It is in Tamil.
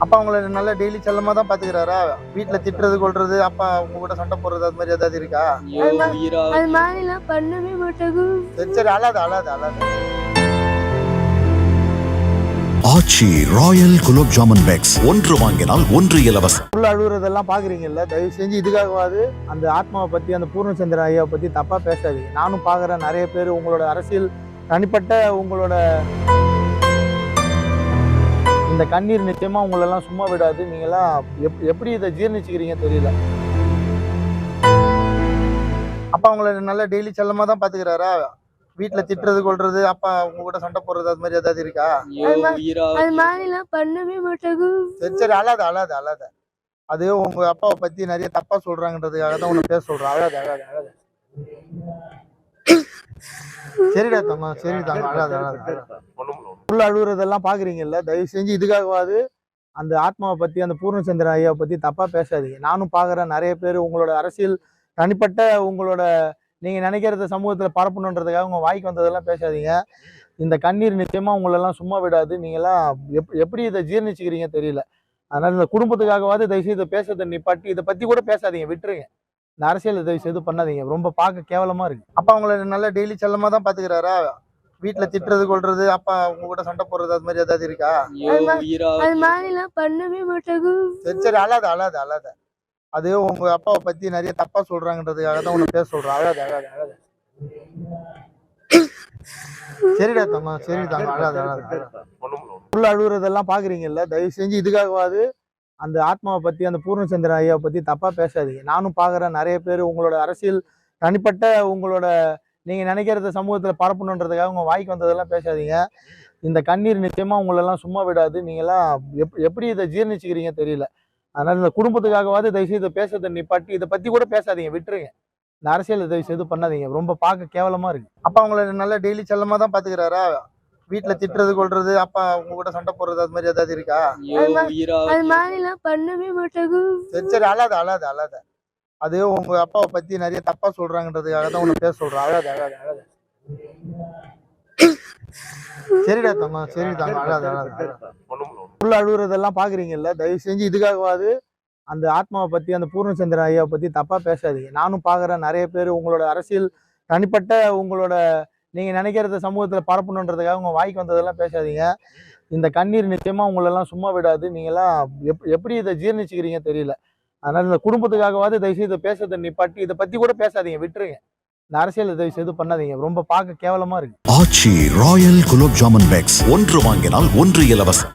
அப்பா உங்கள நல்லா டெய்லி செல்லமா தான் பாத்துக்கிறாரா? வீட்ல திட்டுறது, கொல்றது, அப்பா உங்க கூட சண்டை போடுறது அது மாதிரி ஏதாவது இருக்கா? அது மாதிரிலாம் பண்ணவே மாட்டாங்க. சரி சரி அழாத. ஆச்சி ராயல் குலோப் ஜாமுன் பேக்ஸ் ஒன்று வாங்கினால் ஒன்று இலவசம். உள்ள அழுகுறதெல்லாம் பாக்குறீங்கல்ல, தயவு செஞ்சு இதுக்காகவாது அந்த ஆத்மாவை பத்தி, அந்த பூர்ணச்சந்திர ஐயாவை பத்தி தப்பா பேசாதீங்க. நானும் பாக்குறேன் நிறைய பேர் உங்களோட அரசியல் தனிப்பட்ட உங்களோட இந்த கண்ணீர் நிச்சயமா உங்களெல்லாம் சும்மா விடாது. நீங்களாம் எப்படி இதை ஜீர்ணிச்சுக்கிறீங்க தெரியல. அப்பா உங்களை நல்லா டெய்லி செல்லமா தான் பாத்துக்கிறாரா? வீட்டுல திட்டுறது, கொல்றது, அப்பா உங்க கூட சண்டை போடுறது அது மாதிரி ஏதாவது இருக்கா? அது மாதிரிலாம் பண்ணவே மாட்டாங்க. சரி அழாத. அது உங்க அப்பாவை பத்தி நிறைய தப்பா சொல்றாங்கன்றதுக்காக தான் உன்னை பேச சொல்றேன். அழாத. சரிடா தங்கம், சரி தங்கம், அழாத. உள்ள அழுகுறதெல்லாம் பாக்குறீங்கல்ல, தயவு செஞ்சு இதுக்காகவாது அந்த ஆத்மாவை பத்தி, அந்த பூர்ணச்சந்திர ஐயாவை பத்தி தப்பா பேசாதீங்க. நானும் பாக்குறேன் நிறைய பேர் உங்களோட அரசியல் தனிப்பட்ட உங்களோட நீங்க நினைக்கிறத சமூகத்துல பரப்பணுன்றதுக்காக உங்க வாய்க்கு வந்ததெல்லாம் பேசாதீங்க. இந்த கண்ணீர் நிச்சயமா உங்களெல்லாம் சும்மா விடாது. நீங்களாம் எப்படி இதை ஜீர்ணிச்சுக்கிறீங்க தெரியல. அதனால இந்த குடும்பத்துக்காகவாது தயவுசெய்து இதை பேசுறதை நிப்பாட்டி இதை பத்தி கூட பேசாதீங்க, விட்டுருங்க. இந்த அரசியல் தயவு செய்து பண்ணாதீங்க. ரொம்ப பார்க்க கேவலமா இருக்கு. அப்பா உங்களை நல்லா டெய்லி செல்லமா தான் பாத்துக்கிறாரா? வீட்டுல திட்டுறது, கொல்றது, அப்பா உங்க கூட சண்டை போடுறது அது மாதிரி ஏதாவது இருக்கா? அது மாதிரிலாம் பண்ணவே மாட்டாங்க. சரி அழாத. அது உங்க அப்பாவை பத்தி நிறைய தப்பா சொல்றாங்கன்றதுக்காக தான் உன்னை பேச சொல்றேன். அழாத. சரிடா தங்கம், சரி தங்கம், அழாத. உள்ள அழுகுறதெல்லாம் பாக்குறீங்கல்ல, தயவு செஞ்சு இதுக்காகவாது அந்த ஆத்மாவை பத்தி, அந்த பூர்ணச்சந்திர ஐயாவை பத்தி தப்பா பேசாதீங்க. நானும் பாக்குறேன் நிறைய பேர் உங்களோட அரசியல் தனிப்பட்ட உங்களோட நீங்க நினைக்கிறத சமூகத்துல பரப்பணுன்றதுக்காக உங்க வாய்க்கு வந்ததெல்லாம் பேசாதீங்க. இந்த கண்ணீர் நிச்சயமா உங்களெல்லாம் சும்மா விடாது. நீங்களாம் எப்படி இதை ஜீர்ணிச்சுக்கிறீங்க தெரியல. அதனால இந்த குடும்பத்துக்காகவாது தயவுசெய்து இதை பேசுறதை நிப்பாட்டி இதை பத்தி கூட பேசாதீங்க, விட்டுருங்க. இந்த அரசியல் தயவு செய்து பண்ணாதீங்க. ரொம்ப பார்க்க கேவலமா இருக்கு. அப்பா உங்களை நல்லா டெய்லி செல்லமா தான் பாத்துக்கிறாரா? வீட்டுல திட்டுறது, கொல்றது, அப்பா உங்க கூட சண்டை போடுறது அது மாதிரி ஏதாவது இருக்கா? அது மாதிரிலாம் பண்ணவே மாட்டாங்க. சரி அழாத. அது உங்க அப்பாவை பத்தி நிறைய தப்பா சொல்றாங்கன்றதுக்காக தான் உன்னை பேச சொல்றேன். அழாத. சரிடா தங்கம், சரி தங்கம், அழாத. உள்ள அழுகுறதெல்லாம் பாக்குறீங்கல்ல, தயவு செஞ்சு இதுக்காகவாது அந்த ஆத்மாவை பத்தி, அந்த பூர்ணச்சந்திர ஐயாவை பத்தி தப்பா பேசாதீங்க. நானும் பாக்குறேன் நிறைய பேர் உங்களோட அரசியல் தனிப்பட்ட உங்களோட நீங்க நினைக்கிறத சமூகத்துல பரப்பணுன்றதுக்காக உங்க வாய்க்கு வந்ததெல்லாம் பேசாதீங்க. இந்த கண்ணீர் நிச்சயமா உங்களெல்லாம் சும்மா விடாது. நீங்களாம் எப்படி இதை ஜீர்ணிச்சுக்கிறீங்க தெரியல. அதனால இந்த குடும்பத்துக்காகவாது தயவுசெய்து இதை பேசுறதை நிப்பாட்டி இதை பத்தி கூட பேசாதீங்க, விட்டுருங்க. இந்த அரசியல் தயவு செய்து பண்ணாதீங்க. ரொம்ப பார்க்க கேவலமா இருக்கு. ஆச்சி ராயல் குலோப் ஜாமுன் பேக்ஸ் ஒன்று வாங்கினால் ஒன்று இலவசம்.